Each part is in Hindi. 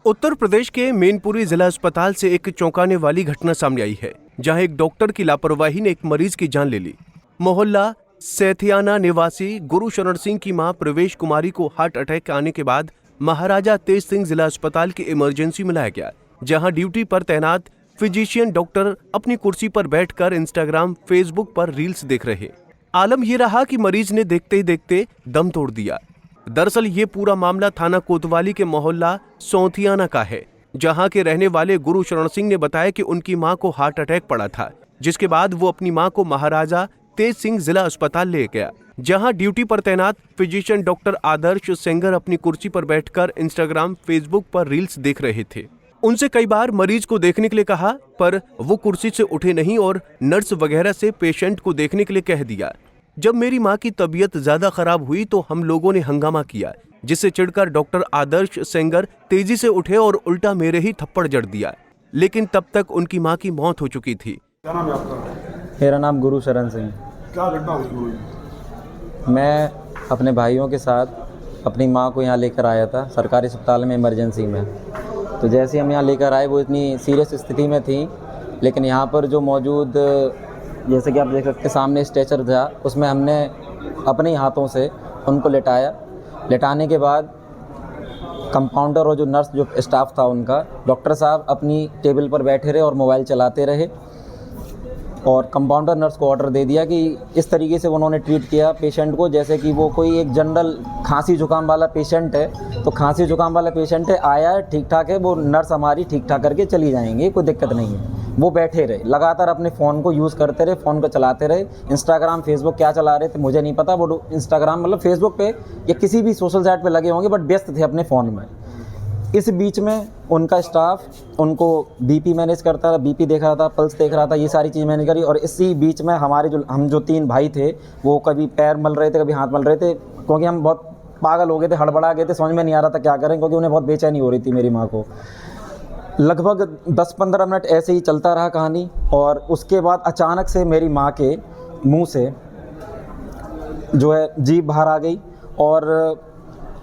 उत्तर प्रदेश के मैनपुरी जिला अस्पताल से एक चौंकाने वाली घटना सामने आई है, जहां एक डॉक्टर की लापरवाही ने एक मरीज की जान ले ली। मोहल्ला सेथियाना निवासी गुरुशरण सिंह की मां प्रवेश कुमारी को हार्ट अटैक आने के बाद महाराजा तेज सिंह जिला अस्पताल की इमरजेंसी में लाया गया, जहां ड्यूटी पर तैनात फिजिशियन डॉक्टर अपनी कुर्सी पर बैठकर इंस्टाग्राम, फेसबुक पर रील्स देख रहे। आलम ये रहा कि मरीज ने देखते ही देखते दम तोड़ दिया। दरअसल ये पूरा मामला थाना कोतवाली के मोहल्ला सौथियाना का है, जहां के रहने वाले गुरुशरण सिंह ने बताया कि उनकी मां को हार्ट अटैक पड़ा था, जिसके बाद वो अपनी मां को महाराजा तेज सिंह जिला अस्पताल ले गया, जहां ड्यूटी पर तैनात फिजिशियन डॉक्टर आदर्श सेंगर अपनी कुर्सी पर बैठकर इंस्टाग्राम, फेसबुक पर रील्स देख रहे थे। उनसे कई बार मरीज को देखने के लिए कहा, पर वो कुर्सी से उठे नहीं और नर्स वगैरह से पेशेंट को देखने के लिए कह दिया। जब मेरी मां की तबीयत ज्यादा खराब हुई तो हम लोगों ने हंगामा किया, जिससे चिढ़कर डॉक्टर आदर्श सेंगर तेजी से उठे और उल्टा मेरे ही थप्पड़ जड़ दिया, लेकिन तब तक उनकी मां की मौत हो चुकी थी। क्या नाम है आपका? मेरा नाम गुरुशरण सिंह। क्या घटना हुई? मैं अपने भाइयों के साथ अपनी मां को यहाँ लेकर आया था सरकारी अस्पताल में इमरजेंसी में। तो जैसे ही हम यहाँ लेकर आए वो इतनी सीरियस स्थिति में थी, लेकिन यहाँ पर जो मौजूद, जैसे कि आप देख सकते सामने स्ट्रेचर था, उसमें हमने अपने हाथों से उनको लेटाया। लेटाने के बाद कंपाउंडर और जो नर्स, जो स्टाफ था उनका, डॉक्टर साहब अपनी टेबल पर बैठे रहे और मोबाइल चलाते रहे, और कंपाउंडर नर्स को ऑर्डर दे दिया कि इस तरीके से उन्होंने ट्रीट किया पेशेंट को जैसे कि वो कोई एक जनरल खांसी जुकाम वाला पेशेंट है। तो खांसी जुकाम वाला पेशेंट है, आया है, ठीक ठाक है, वो नर्स हमारी ठीक ठाक करके चली जाएंगे, कोई दिक्कत नहीं है। वो बैठे रहे, लगातार अपने फ़ोन को यूज़ करते रहे, फ़ोन को चलाते रहे। इंस्टाग्राम, फेसबुक क्या चला रहे थे मुझे नहीं पता, वो इंस्टाग्राम मतलब फेसबुक पे या किसी भी सोशल साइट पे लगे होंगे, बट व्यस्त थे अपने फ़ोन में। इस बीच में उनका स्टाफ उनको बीपी मैनेज करता रहा, बीपी देख रहा था, पल्स देख रहा था, ये सारी चीज़ मैनेज करी। और इसी बीच में हमारे हम जो 3 भाई थे, वो कभी पैर मल रहे थे, कभी हाथ मल रहे थे, क्योंकि हम बहुत पागल हो गए थे, हड़बड़ा गए थे, समझ में नहीं आ रहा था क्या करें, क्योंकि उन्हें बहुत बेचैनी हो रही थी मेरी माँ को। लगभग 10-15 मिनट ऐसे ही चलता रहा कहानी, और उसके बाद अचानक से मेरी माँ के मुंह से जो है जीभ बाहर आ गई, और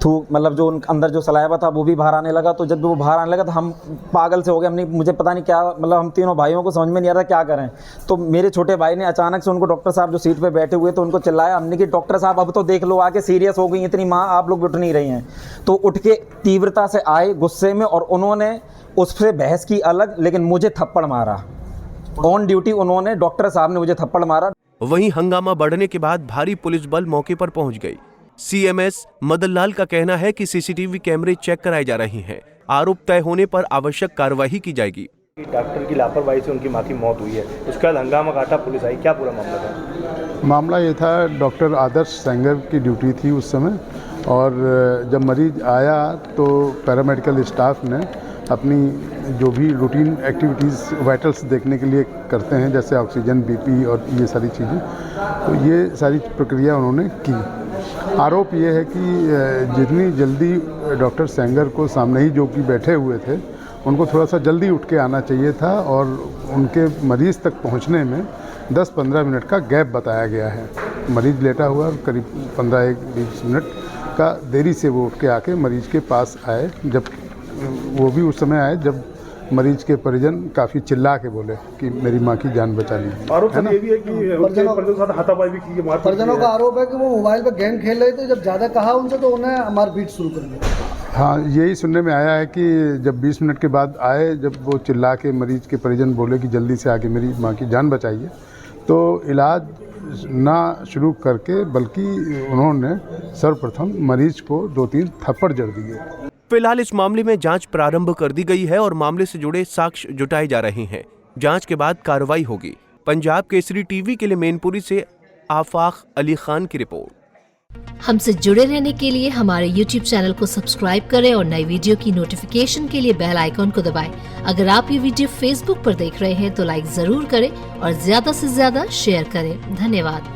थूक, मतलब जो उन अंदर जो सलाइवा था वो भी बाहर आने लगा। तो जब वो बाहर आने लगा तो हम पागल से हो गए, हमने, मुझे पता नहीं क्या, मतलब हम तीनों भाइयों को समझ में नहीं आ रहा क्या करें। तो मेरे छोटे भाई ने अचानक से उनको, डॉक्टर साहब जो सीट पे बैठे हुए थे, उनको चिल्लाया हमने कि डॉक्टर साहब अब तो देख लो, आके सीरियस हो गई इतनी माँ, आप लोग उठ नहीं रही हैं। तो उठ के तीव्रता से आए गुस्से में, और उन्होंने उससे बहस की अलग, लेकिन मुझे थप्पड़ मारा ऑन ड्यूटी। उन्होंने, डॉक्टर साहब ने मुझे थप्पड़ मारा। वहीं हंगामा बढ़ने के बाद भारी पुलिस बल मौके पर पहुंच गई। सीएमएस मदन लाल का कहना है कि सीसीटीवी कैमरे चेक कराए जा रहे हैं, आरोप तय होने पर आवश्यक कार्रवाई की जाएगी। डॉक्टर की लापरवाही से उनकी मां की मौत हुई है, उसके बाद हंगामा काटा, पुलिस आई, क्या पूरा मामला था? मामला ये था, डॉक्टर आदर्श सेंगर की ड्यूटी थी उस समय, और जब मरीज आया तो पैरामेडिकल स्टाफ ने अपनी जो भी रूटीन एक्टिविटीज़ वाइटल्स देखने के लिए करते हैं, जैसे ऑक्सीजन, बीपी और ये सारी चीज़ें, तो ये सारी प्रक्रिया उन्होंने की। आरोप ये है कि जितनी जल्दी डॉक्टर सेंगर को सामने ही जो कि बैठे हुए थे, उनको थोड़ा सा जल्दी उठ के आना चाहिए था, और उनके मरीज़ तक पहुंचने में 10-15 मिनट का गैप बताया गया है। मरीज़ लेटा हुआ, करीब 15-20 मिनट का देरी से वो उठ के आके मरीज़ के पास आए। जब वो भी उस समय आए जब मरीज के परिजन काफ़ी चिल्ला के बोले कि मेरी माँ की जान बचा ली। आरोप ये भी है कि परिजनों के साथ हाथापाई भी की, परिजनों का आरोप है कि वो मोबाइल पर गेम खेल रहे थे, जब ज़्यादा कहा उनसे तो उन्हें मारपीट शुरू कर दिया। हाँ, यही सुनने में आया है कि जब 20 मिनट के बाद आए, जब वो चिल्ला के मरीज के परिजन बोले कि जल्दी से आके मेरी माँ की जान बचाइए, तो इलाज ना शुरू करके बल्कि उन्होंने सर्वप्रथम मरीज को 2-3 थप्पड़ जड़ दिए। फिलहाल इस मामले में जांच प्रारंभ कर दी गई है और मामले से जुड़े साक्ष्य जुटाए जा रहे हैं। जांच के बाद कार्रवाई होगी। पंजाब केसरी टीवी के लिए मैनपुरी से आफाक अली खान की रिपोर्ट। हमसे जुड़े रहने के लिए हमारे YouTube चैनल को सब्सक्राइब करें और नई वीडियो की नोटिफिकेशन के लिए बेल आइकॉन को दबाएं। अगर आप ये वीडियो Facebook पर देख रहे हैं तो लाइक जरूर करें और ज्यादा से ज्यादा शेयर करें। धन्यवाद।